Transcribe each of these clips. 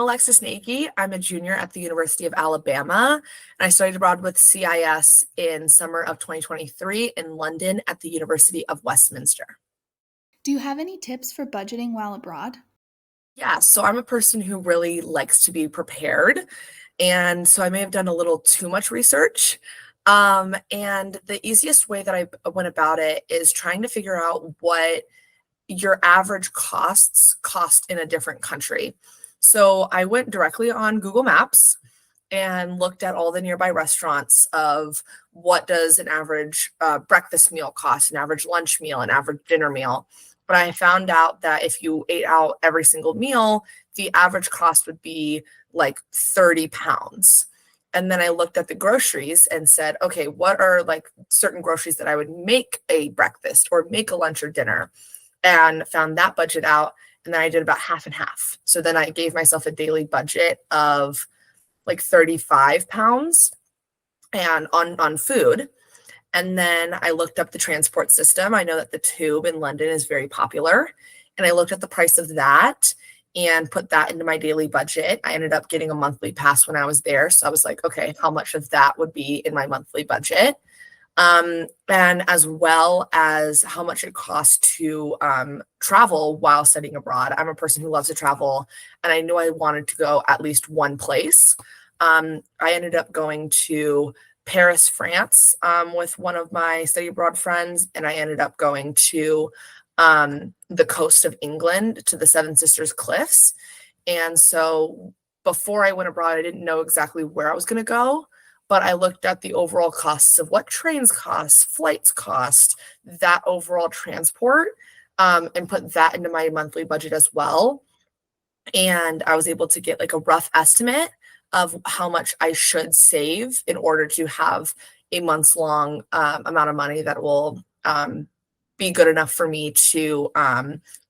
Alexis. I'm a junior at the University of Alabama, and I studied abroad with CIS in summer of 2023 in London at the University of Westminster. Do you have any tips for budgeting while abroad? Yeah, so I'm a person who really likes to be prepared, and so I may have done a little too much research. And the easiest way that I went about it is trying to figure out what your average costs cost in a different country. So I went directly on Google Maps and looked at all the nearby restaurants of what does an average breakfast meal cost, an average lunch meal, an average dinner meal. But I found out that if you ate out every single meal, the average cost would be like 30 pounds. And then I looked at the groceries and said, okay, what are like certain groceries that I would make a breakfast or make a lunch or dinner? And found that budget out. And then I did about half and half. So then I gave myself a daily budget of like 35 pounds and on food. And then I looked up the transport system. I know that the tube in London is very popular. And I looked at the price of that and put that into my daily budget. I ended up getting a monthly pass when I was there. So I was like, okay, how much of that would be in my monthly budget? And as well as how much it costs to travel while studying abroad. I'm a person who loves to travel, and I knew I wanted to go at least one place. I ended up going to Paris, France, with one of my study abroad friends, and I ended up going to the coast of England to the Seven Sisters Cliffs. And so before I went abroad, I didn't know exactly where I was going to go, but I looked at the overall costs of what trains cost, flights cost, that overall transport, and put that into my monthly budget as well. And I was able to get like a rough estimate of how much I should save in order to have a month's long amount of money that will be good enough for me to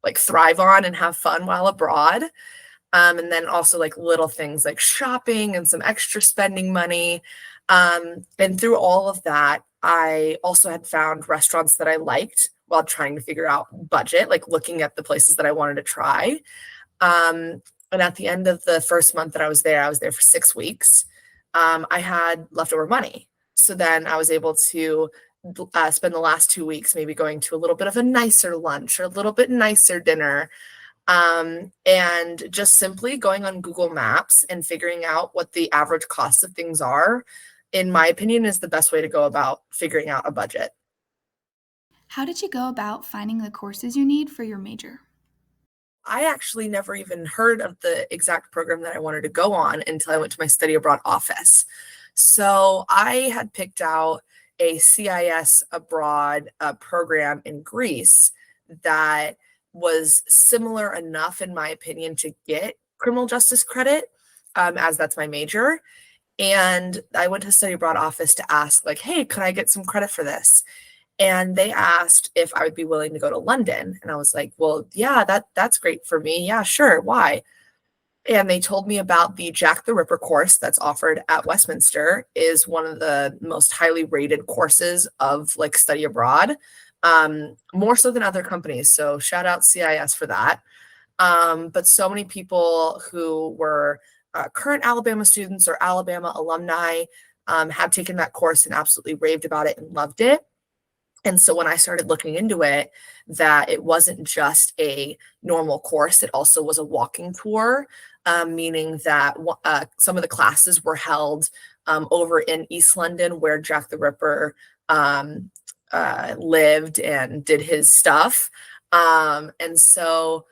like thrive on and have fun while abroad. And then also like little things like shopping and some extra spending money. And through all of that, I also had found restaurants that I liked while trying to figure out budget, like looking at the places that I wanted to try. And at the end of the first month that I was there for 6 weeks. I had leftover money. So then I was able to spend the last 2 weeks maybe going to a little bit of a nicer lunch or a little bit nicer dinner. And just simply going on Google Maps and figuring out what the average costs of things are, in my opinion, is the best way to go about figuring out a budget. How did you go about finding the courses you need for your major? I actually never even heard of the exact program that I wanted to go on until I went to my study abroad office. So I had picked out a CIS abroad program in Greece that was similar enough, in my opinion, to get criminal justice credit, as that's my major. And I went to study abroad office to ask, like, hey, could I get some credit for this? And they asked if I would be willing to go to London. And I was like, well, yeah, that's great for me. Yeah, sure. Why? And they told me about the Jack the Ripper course that's offered at Westminster, is one of the most highly rated courses of like study abroad, more so than other companies. So shout out CIS for that. But so many people who were current Alabama students or Alabama alumni have taken that course and absolutely raved about it and loved it. And so when I started looking into it, that it wasn't just a normal course, it also was a walking tour, meaning that some of the classes were held over in East London, where Jack the Ripper lived and did his stuff. And so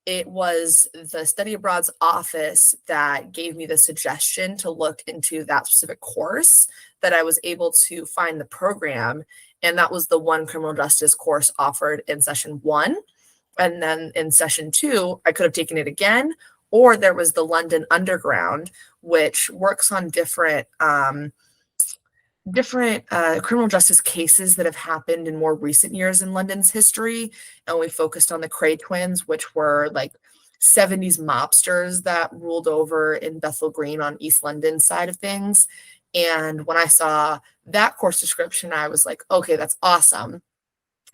it was the study abroad's office that gave me the suggestion to look into that specific course, that I was able to find the program. And that was the one criminal justice course offered in session 1. And then in session 2, I could have taken it again, or there was the London Underground, which works on different criminal justice cases that have happened in more recent years in London's history. And we focused on the Cray twins, which were like 70s mobsters that ruled over in Bethnal Green on East London side of things. And when I saw that course description, I was like, okay, that's awesome.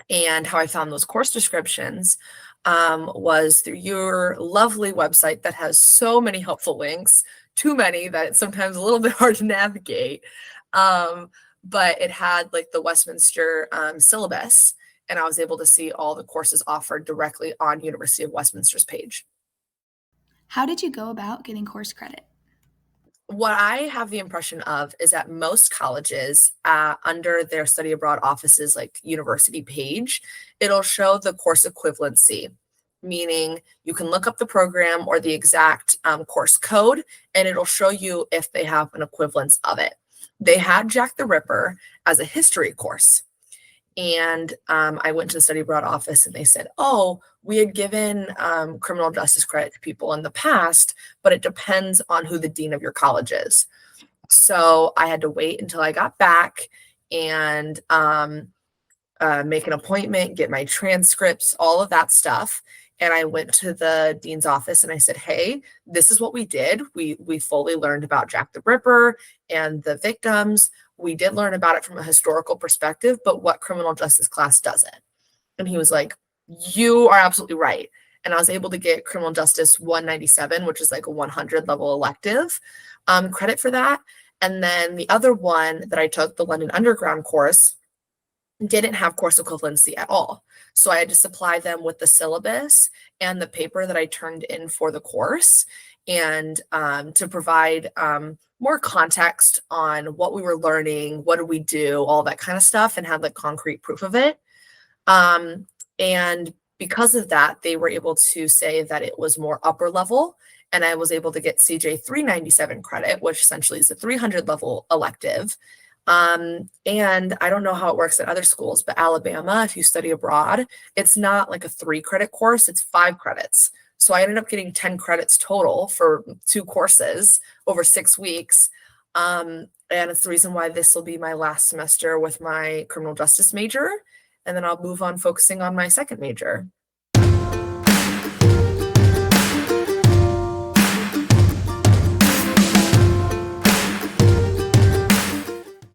And how I found those course descriptions was through your lovely website that has so many helpful links, too many that it's sometimes a little bit hard to navigate. But it had like the Westminster syllabus, and I was able to see all the courses offered directly on University of Westminster's page. How did you go about getting course credit? What I have the impression of is that most colleges, under their study abroad offices, like university page, it'll show the course equivalency, meaning you can look up the program or the exact course code, and it'll show you if they have an equivalence of it. They had Jack the Ripper as a history course. And I went to the study abroad office and they said, oh, we had given criminal justice credit to people in the past, but it depends on who the dean of your college is. So I had to wait until I got back and make an appointment, get my transcripts, all of that stuff. And I went to the dean's office and I said, hey, this is what we did. We fully learned about Jack the Ripper and the victims. We did learn about it from a historical perspective, but what criminal justice class doesn't? And he was like, you are absolutely right. And I was able to get criminal justice 197, which is like a 100 level elective, credit for that. And then the other one that I took, the London Underground course, didn't have course equivalency at all. So I had to supply them with the syllabus and the paper that I turned in for the course, and to provide more context on what we were learning, what did we do, all that kind of stuff, and have like concrete proof of it. And because of that, they were able to say that it was more upper level, and I was able to get CJ 397 credit, which essentially is a 300 level elective. And I don't know how it works at other schools, but Alabama, if you study abroad, it's not like a 3 credit course, it's 5 credits. So I ended up getting 10 credits total for 2 courses over 6 weeks. And it's the reason why this will be my last semester with my criminal justice major. And then I'll move on focusing on my second major.